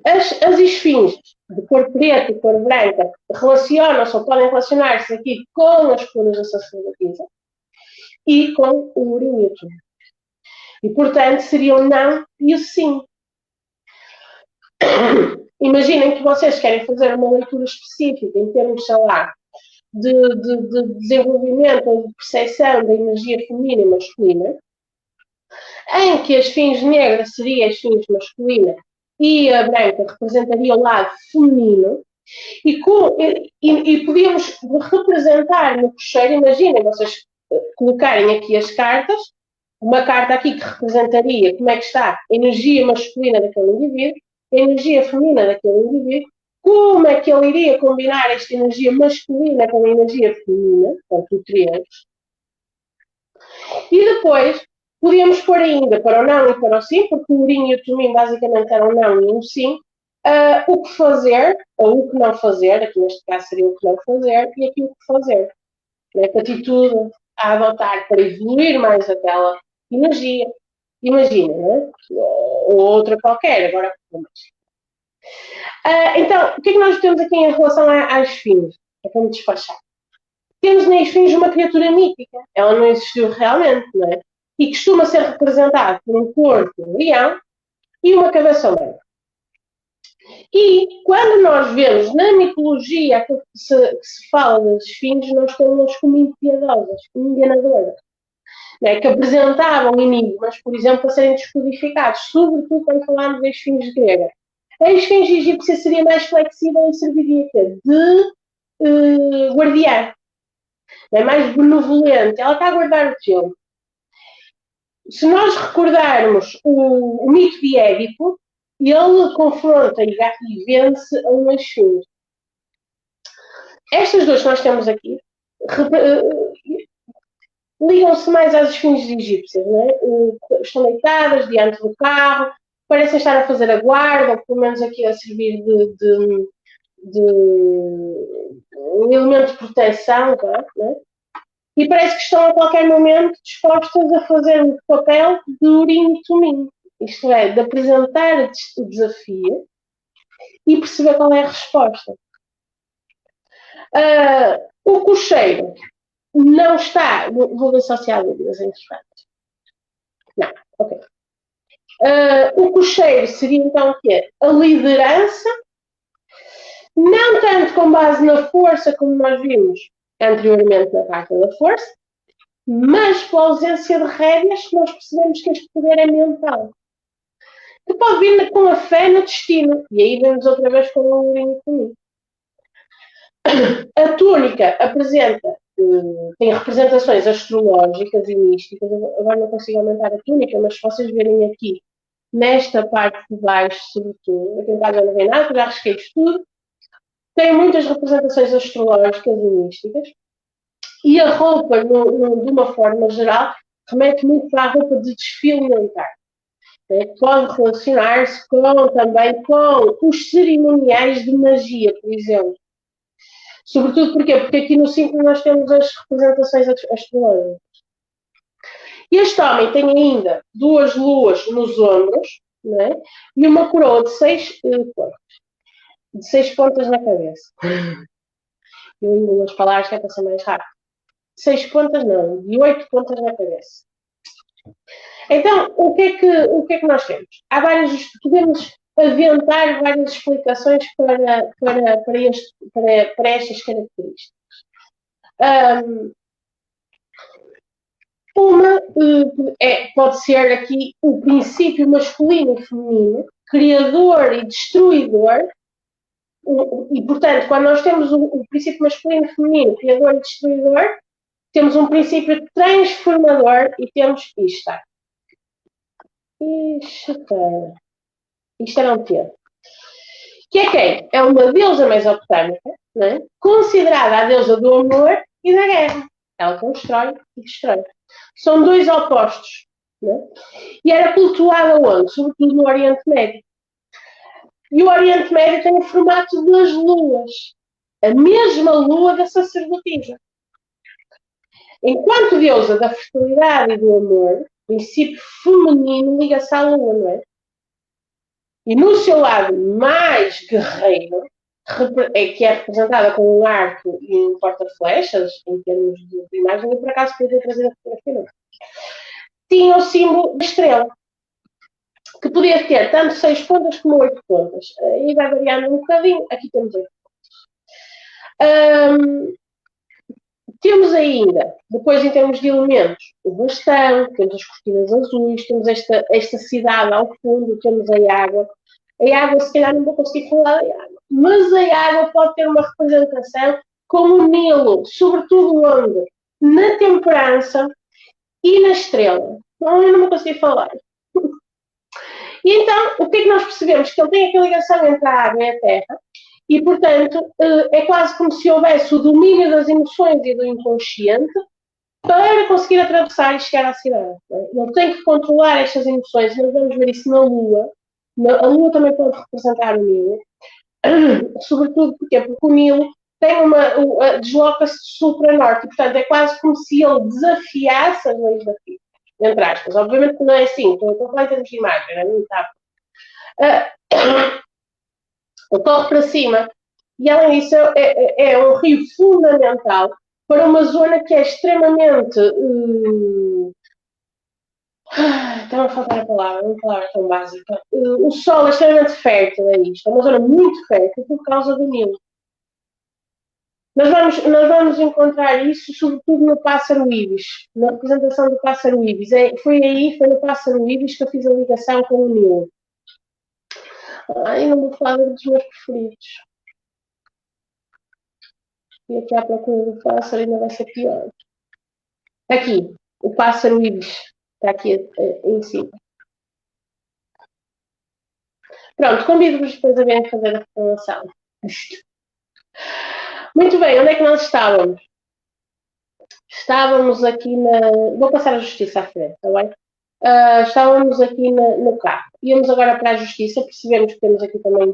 As esfinges de cor preta e cor branca relacionam-se ou podem relacionar-se aqui com as cores da sacerdotisa e com o urinito. E, portanto, seria o não e o sim. Imaginem que vocês querem fazer uma leitura específica em termos, sei lá, de desenvolvimento ou de percepção da energia feminina e masculina, em que a esfinge negra seria a esfinge masculina e a branca representaria o lado feminino, e podíamos representar no cocheiro, imaginem vocês colocarem aqui as cartas, uma carta aqui que representaria como é que está a energia masculina daquele indivíduo, a energia feminina daquele indivíduo, como é que ele iria combinar esta energia masculina com a energia feminina, portanto, o triângulo. E depois podíamos pôr ainda para o não e para o sim, porque o urim e o tumim basicamente eram um não e um sim, o que fazer, ou o que não fazer, aqui neste caso seria o que não fazer, e aqui o que fazer. Né? Que atitude a adotar para evoluir mais aquela energia. Imagina, né? Ou outra qualquer, agora. Então, o que é que nós temos aqui em relação às esfinges? É para me despachar. Temos na esfinge uma criatura mítica. Ela não existiu realmente, não é? E costuma ser representada por um corpo de um leão e uma cabeça humana. E quando nós vemos na mitologia aquilo que se fala das esfinges, nós temos como impiedosas, enganadoras, né? Que apresentavam enigmas, por exemplo, para serem descodificados, sobretudo quando falamos da esfinge grega. A esfinge egípcia seria mais flexível e serviria de guardiã, é mais benevolente, ela está a guardar o tempo. Se nós recordarmos o mito de Édipo, ele confronta e vence a uma esfinge. Estas duas que nós temos aqui ligam-se mais às esfinges egípcias, não é? Estão deitadas diante do carro, parecem estar a fazer a guarda, ou pelo menos aqui a servir de um elemento de proteção, não é? E parece que estão a qualquer momento dispostas a fazer o papel de urim e tumim. Isto é, de apresentar o desafio e perceber qual é a resposta. O cocheiro não está... Vou ver só se há dúvidas interessantes. Não, ok. O cocheiro seria então o quê? A liderança, não tanto com base na força, como nós vimos anteriormente na carta da força, mas pela ausência de rédeas, nós percebemos que este poder é mental. Que pode vir com a fé no destino. E aí vemos outra vez com o urinho comigo. A túnica apresenta, tem representações astrológicas e místicas. Agora não consigo aumentar a túnica, mas se vocês verem aqui, nesta parte de baixo, sobretudo, aqui em casa não vem nada, já risquei isto tudo, tem muitas representações astrológicas e místicas. E a roupa, de uma forma geral, remete muito para a roupa de desfile militar. Pode relacionar-se também com os cerimoniais de magia, por exemplo. Sobretudo porquê? Porque aqui no símbolo nós temos as representações astrológicas. Este homem tem ainda 2 luas nos ombros, não é? E uma coroa de 6 pontas. De 6 pontas na cabeça. Eu ainda as palavras que é para ser mais rápido. 6 pontas não, de 8 pontas na cabeça. Então, o que é que nós temos? Há podemos aventar várias explicações para estas características. Uma pode ser aqui o princípio masculino e feminino, criador e destruidor, e portanto, quando nós temos o princípio masculino e feminino, criador e destruidor, temos um princípio transformador e temos isto. Isto era um termo. Que é quem? É uma deusa mesopotâmica, né? Considerada a deusa do amor e da guerra. Ela constrói e destrói. São 2 opostos. Né? E era cultuada onde? Sobretudo no Oriente Médio. E o Oriente Médio tem o formato das luas. a mesma lua da sacerdotisa. Enquanto deusa da fertilidade e do amor, o princípio feminino liga-se à lua, não é? E no seu lado mais guerreiro, que é representada com um arco e um porta-flechas, em termos de imagem, eu por acaso podia trazer a fotografia, tinha o símbolo da estrela, que podia ter tanto 6 pontas como 8 pontas. E vai variando um bocadinho. Aqui temos 8 pontas. Temos ainda, depois em termos de elementos, o bastão, temos as cortinas azuis, temos esta cidade ao fundo, temos a água. A água, se calhar, não vou conseguir falar da água, mas a água pode ter uma representação como o Nilo, sobretudo onde? Na temperança e na estrela. Não, eu não vou conseguir falar. E então, o que é que nós percebemos? Que ele tem aquela ligação entre a água e a terra, e, portanto, é quase como se houvesse o domínio das emoções e do inconsciente para conseguir atravessar e chegar à cidade. Ele tem que controlar estas emoções, nós vamos ver isso na Lua. A Lua também pode representar o Nilo, sobretudo porque o Nilo tem desloca-se de sul para norte, e, portanto, é quase como se ele desafiasse as leis da física, entre aspas. Obviamente que não é assim, estou a falar em termos de imagem, não está. Corre para cima. E além disso, é um rio fundamental para uma zona que é extremamente. Está a faltar a palavra, uma palavra tão básica. O solo é extremamente fértil, é isto. É uma zona muito fértil por causa do Nilo. Nós vamos encontrar isso, sobretudo no pássaro ibis, na representação do pássaro ibis. Foi no pássaro ibis que eu fiz a ligação com o Nilo. Não vou falar dos meus preferidos. E aqui à procura do pássaro ainda vai ser pior. Aqui, o pássaro ibis. Está aqui em cima. Pronto, convido-vos depois a verem fazer a reclamação. Muito bem, onde é que nós estávamos? Estávamos aqui na... Vou passar a justiça à frente, está bem? Estávamos aqui no carro. Íamos agora para a justiça, percebemos que temos aqui também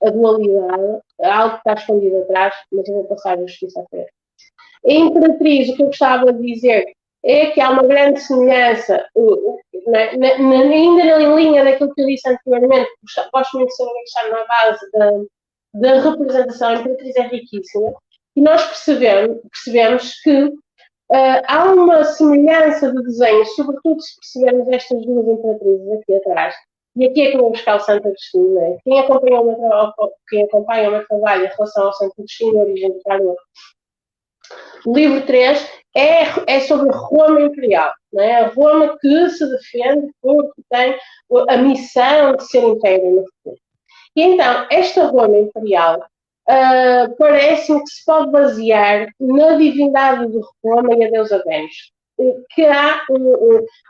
a dualidade, algo que está escondido atrás, mas eu vou passar a justiça à frente. A Imperatriz, o que eu gostava de dizer é que há uma grande semelhança, ainda na linha daquilo que eu disse anteriormente, gosto muito de saber que está na base da representação. A Imperatriz é riquíssima, e nós percebemos que há uma semelhança de desenho, sobretudo se percebermos estas duas Imperatrizes aqui atrás. E aqui é que eu vou buscar o Santo Agostinho, não é? Quem acompanha o meu trabalho em relação ao Santo Agostinho, a origem do tarot, o livro 3 é sobre Roma Imperial, não é? A Roma que se defende porque tem a missão de ser império no futuro. E então, esta Roma Imperial parece-me que se pode basear na divindade de Roma e a deusa Vênus. Que há,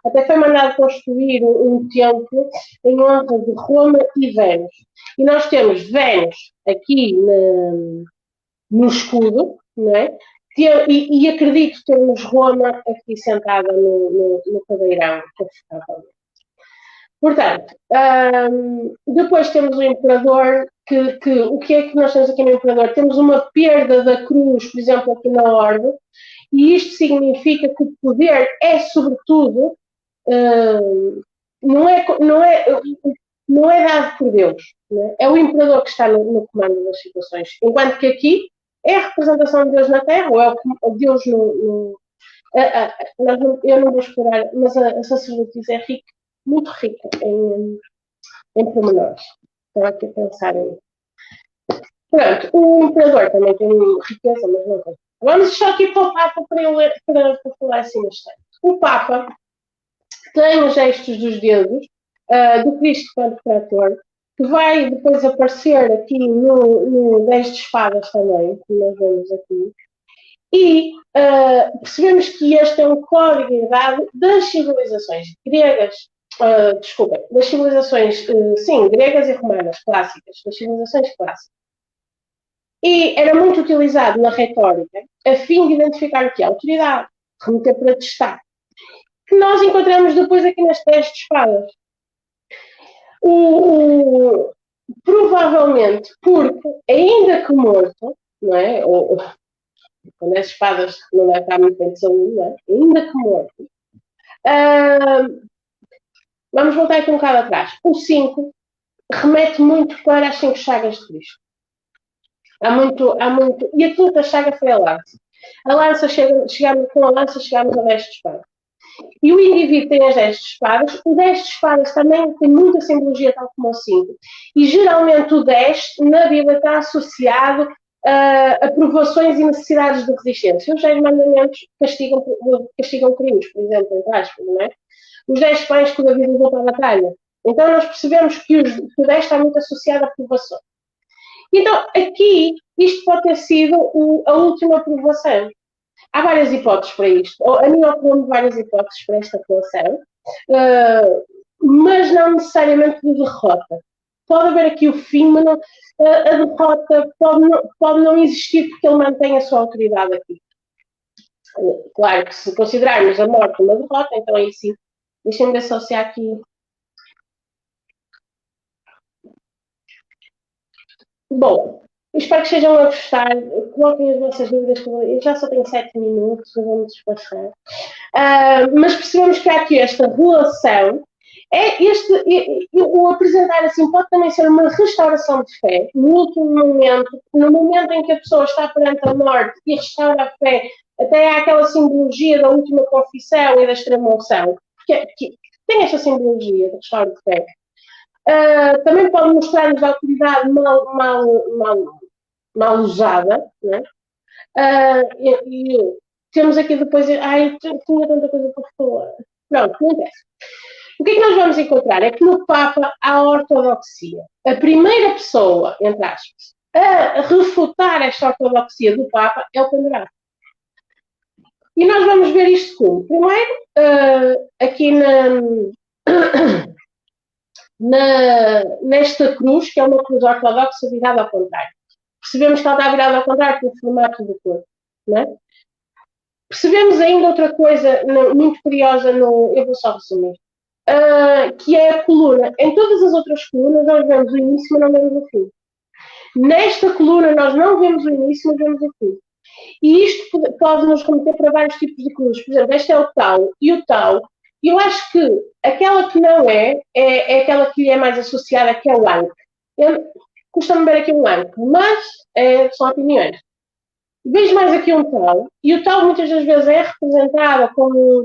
até foi mandado construir um templo em honra de Roma e Vênus. E nós temos Vênus aqui no escudo, não é? E acredito termos Roma aqui sentada no cadeirão, confortavelmente. Portanto, depois temos o Imperador, o que é que nós temos aqui no Imperador? Temos uma perda da cruz, por exemplo, aqui na Orbe, e isto significa que o poder é, sobretudo, não é dado por Deus, não é? É o Imperador que está no comando das situações, enquanto que aqui é a representação de Deus na Terra, ou é o Deus eu não vou explorar, mas a sacerdotisa é rica, muito rica em pormenores. Estava aqui a pensar em... Pronto, o Imperador também tem riqueza, mas não tem. Vamos só aqui para o Papa para falar assim no instante. O Papa tem os gestos dos dedos do Cristo Pantocrator, que vai depois aparecer aqui no 10 de espadas também, que nós vemos aqui. E percebemos que este é um código herdado das civilizações gregas, das civilizações, gregas e romanas, clássicas, das civilizações clássicas. E era muito utilizado na retórica a fim de identificar o que é autoridade, remeter para testar, que nós encontramos depois aqui nas 10 de espadas. Provavelmente porque, ainda que morto, não é? Ou quando as espadas não deve estar muito bem de saúde, não é? Ainda que morto. Vamos voltar aqui um bocado atrás. O 5 remete muito para as 5 chagas de Cristo. Há muito. E a quinta chaga foi a lança. A lança com a lança chegámos a 10 de espada. E o indivíduo tem as 10 de espadas. O 10 de espadas também tem muita simbologia, tal como o 5. E geralmente o 10 na Bíblia está associado a provações e necessidades de resistência. Os 10 mandamentos castigam crimes, por exemplo, entre aspas, não é? Os 10 pães que o Davi usou para a batalha. Então nós percebemos que o 10 está muito associado a provações. Então, aqui, isto pode ter sido a última provação. Há várias hipóteses para isto. A mim ocorreu-me várias hipóteses para esta relação, mas não necessariamente de derrota. Pode haver aqui o fim, mas não, a derrota pode não existir porque ele mantém a sua autoridade aqui. Claro que se considerarmos a morte uma derrota, então aí sim, deixem-me associar aqui. Bom, espero que estejam a gostar. Coloquem as vossas dúvidas. Eu já só tenho 7 minutos, vou-me despachar. Mas percebemos que há aqui esta relação. O apresentar assim pode também ser uma restauração de fé, no último momento, no momento em que a pessoa está perante a morte e restaura a fé, até há aquela simbologia da última confissão e da extrema-unção, que tem esta simbologia de restauro de fé. Também pode mostrar-nos a autoridade mal usada, né? E temos aqui depois. Ai, tinha tanta coisa para falar. Pronto, não interessa. O que é que nós vamos encontrar? É que no Papa há ortodoxia. A primeira pessoa, entre aspas, a refutar esta ortodoxia do Papa é o Ponderato. E nós vamos ver isto como? Primeiro, aqui nesta cruz, que é uma cruz ortodoxa virada ao contrário. Percebemos que ela está virada ao contrário pelo formato do corpo. Não é? Percebemos ainda outra coisa muito curiosa, eu vou só resumir, que é a coluna. Em todas as outras colunas nós vemos o início, mas não vemos o fim. Nesta coluna nós não vemos o início, mas vemos o fim. E isto pode nos remeter para vários tipos de cruzes. Por exemplo, este é o tau, e o tau, eu acho que aquela que não é aquela que lhe é mais associada, que é o Ankh. Custa-me ver aqui um Ankh, mas são opiniões. Vejo mais aqui um tau, e o tau muitas das vezes é representada com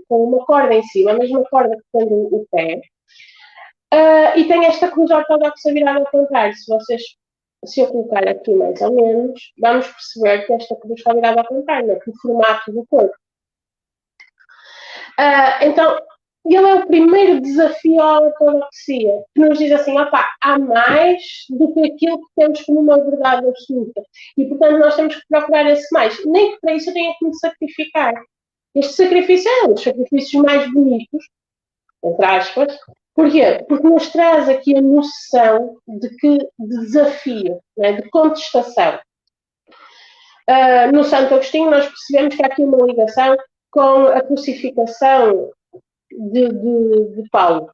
uma corda em cima, a mesma corda que tem o pé, e tem esta cruz ortodoxa virada ao contrário. Se eu colocar aqui mais ou menos, vamos perceber que esta cruz está virada ao contrário, né? Que o formato do corpo. Então, ele é o primeiro desafio à ortodoxia, que nos diz assim, há mais do que aquilo que temos como uma verdade absoluta. E, portanto, nós temos que procurar esse mais. Nem que para isso eu tenha que me sacrificar. Este sacrifício é um dos sacrifícios mais bonitos, entre aspas. Porquê? Porque nos traz aqui a noção de desafio, né? De contestação. No Santo Agostinho nós percebemos que há aqui uma ligação com a crucificação de Paulo,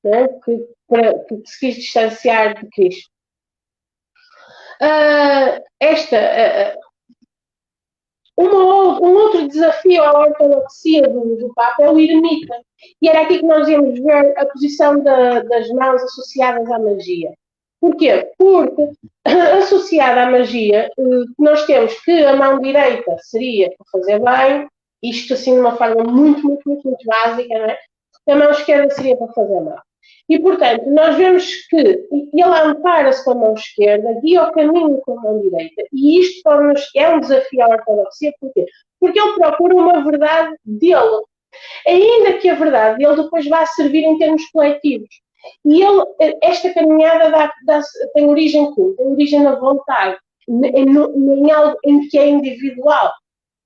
né? que se quis distanciar de Cristo. Um outro desafio à ortodoxia do Papa é o eremita. E era aqui que nós íamos ver a posição das mãos associadas à magia. Porquê? Porque associada à magia, nós temos que a mão direita seria para fazer bem, isto assim de uma forma muito, muito, muito, muito básica, não é? A mão esquerda seria para fazer mal. E, portanto, nós vemos que ele ampara-se com a mão esquerda, guia o caminho com a mão direita. E isto é um desafio à ortodoxia. Porquê? Porque ele procura uma verdade dele. Ainda que a verdade dele depois vá servir em termos coletivos. E esta caminhada tem origem como? Tem origem na vontade, em algo em que é individual.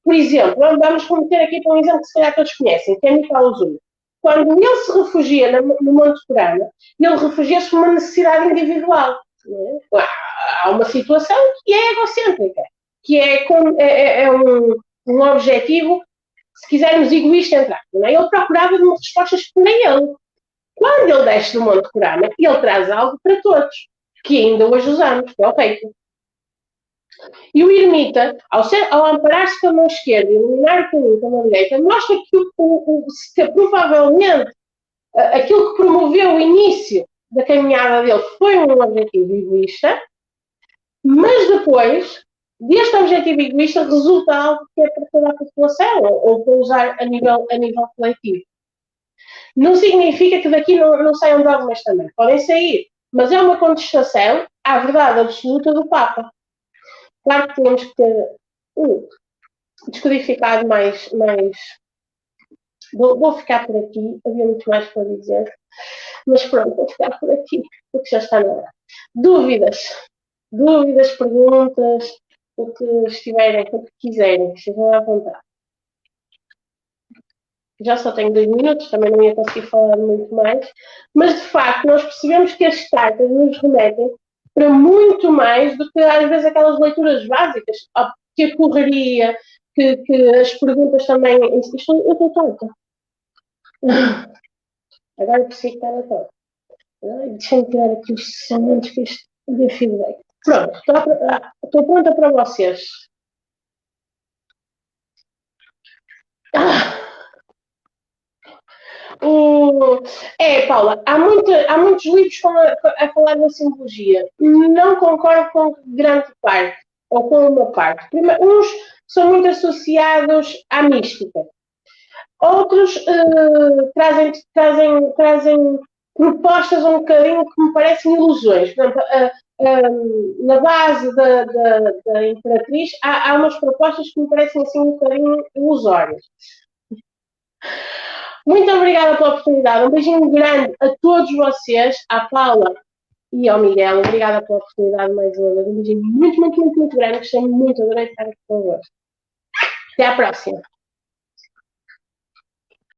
Por exemplo, vamos cometer aqui para um exemplo que se calhar todos conhecem, que é Nicolau Zulu. Quando ele se refugia no Monte Corana, ele refugia-se por uma necessidade individual. É? Há uma situação que é egocêntrica, que é um objetivo, se quisermos, egoísta, entrar. É? Ele procurava de respostas para ele. Quando ele desce do Monte Corana, ele traz algo para todos, que ainda hoje usamos, que é o reiki. E o ermita, ao amparar-se com a mão esquerda e iluminar o caminho com a mão direita, mostra que provavelmente aquilo que promoveu o início da caminhada dele foi um objetivo egoísta, mas depois deste objetivo egoísta resulta algo que é para toda a população, ou para usar a nível coletivo. Não significa que daqui não saiam dogmas também. Podem sair, mas é uma contestação à verdade absoluta do Papa. Claro que temos que ter descodificado mais. Vou ficar por aqui, havia muito mais para dizer, mas pronto, vou ficar por aqui, porque já está na hora. Dúvidas, perguntas, o que estiverem, o que quiserem, estejam à vontade. Já só tenho 2 minutos, também não ia conseguir falar muito mais, mas de facto nós percebemos que as cartas nos remetem para muito mais do que às vezes aquelas leituras básicas, que a correria, que as perguntas também. Eu estou tonta. Agora preciso estar a toda. Deixa-me tirar aqui os semantes que isto dê feedback. Pronto, estou pronta para vocês. Paula, há muitos livros a falar da simbologia. Não concordo com grande parte, ou com uma parte. Primeiro, uns são muito associados à mística. Outros trazem propostas um bocadinho que me parecem ilusões. Por exemplo, na base da Imperatriz há umas propostas que me parecem assim um bocadinho ilusórias. Muito obrigada pela oportunidade. Um beijinho grande a todos vocês, à Paula e ao Miguel. Obrigada pela oportunidade mais uma vez. Um beijinho muito, muito, muito, muito grande. Gostei muito, adorei estar aqui convosco. Até à próxima.